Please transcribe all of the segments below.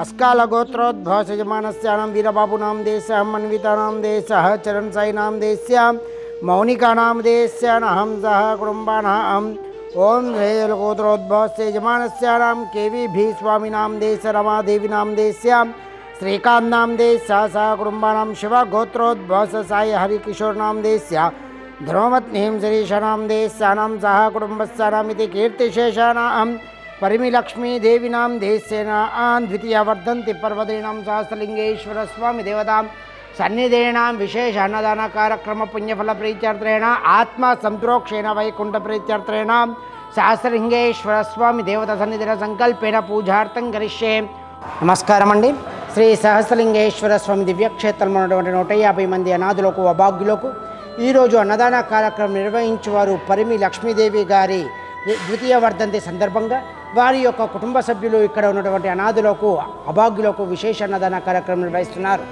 अस्कालगोत्रोद्भवसजमानस्यानां वीरबाबूनां देशः मन्वितानां देशः चरणसायिनां देश्यां मौनिकानां देश्यानहं सह कुटुम्बानाम् ओं गोत्रोद्भवसजमानस्यानां केवी स्वामीनां देश रमादेवीनां देश्यां श्रीकान्तां देशः सह कुटुम्बानां शिवगोत्रोद्भवस साई हरिकिशोरनां देश्यां ध्रुवपत्नीं श्रीशानां देशानां सह कुटुम्बस्यानामिति कीर्तिशेषानां परिमिलक्ष्मीदेवीनां देशेन द्वितीय वर्धन्ति पर्वतीनां सहस्रलिंगेश्वर स्वामी देवतां सन्निधेनां विशेष अन्नदान कार्यक्रम पुण्यफल प्रीत्यर्थेन आत्मा संप्रोक्षेण वैकुंठ प्रीत्यर्थेन सहस्रलिंगेश्वर स्वामी देवता सन्निधिन संकल्पेन पूजार्थं करिष्ये। నమస్కారం అండి. శ్రీ సహస్రలింగేశ్వర స్వామి దివ్యక్షేత్రంలో ఉన్నటువంటి 150 మంది అనాథులకు అభాగ్యులకు ఈరోజు అన్నదాన కార్యక్రమం నిర్వహించేవారు పరిమి లక్ష్మీదేవి గారి ద్వితీయ వర్ధంతి సందర్భంగా వారి యొక్క కుటుంబ సభ్యులు ఇక్కడ ఉన్నటువంటి అనాథులకు అభాగ్యులకు విశేష అన్నదాన కార్యక్రమం నిర్వహిస్తున్నారు.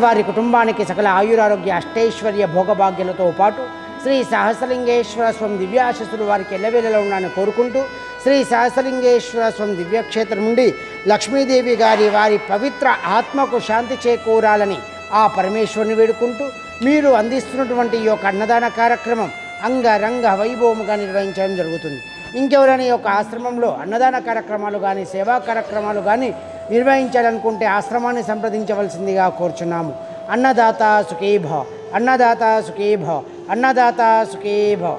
వారి కుటుంబానికి సకల ఆయురారోగ్య అష్టైశ్వర్య భోగభాగ్యాలతో పాటు శ్రీ సహస్రలింగేశ్వర స్వామి దివ్యాశీస్సులు వారికి ఎల్లవేళలో ఉండాలని కోరుకుంటూ శ్రీ సహస్రలింగేశ్వర స్వామి దివ్యక్షేత్రం నుండి లక్ష్మీదేవి గారి వారి పవిత్ర ఆత్మకు శాంతి చేకూరాలని ఆ పరమేశ్వరుని వేడుకుంటూ మీరు అందిస్తున్నటువంటి ఈ యొక్క అన్నదాన కార్యక్రమం అంగరంగ వైభవముగా నిర్వహించడం జరుగుతుంది. ఇంకెవరైనా ఈ యొక్క ఆశ్రమంలో అన్నదాన కార్యక్రమాలు కానీ సేవా కార్యక్రమాలు కానీ నిర్వహించాలనుకుంటే ఆశ్రమాన్ని సంప్రదించవలసిందిగా కోరుచున్నాము. అన్నదాత సుఖీభవ, అన్నదాత సుఖీభవ, అన్నదాత సుఖీభవ.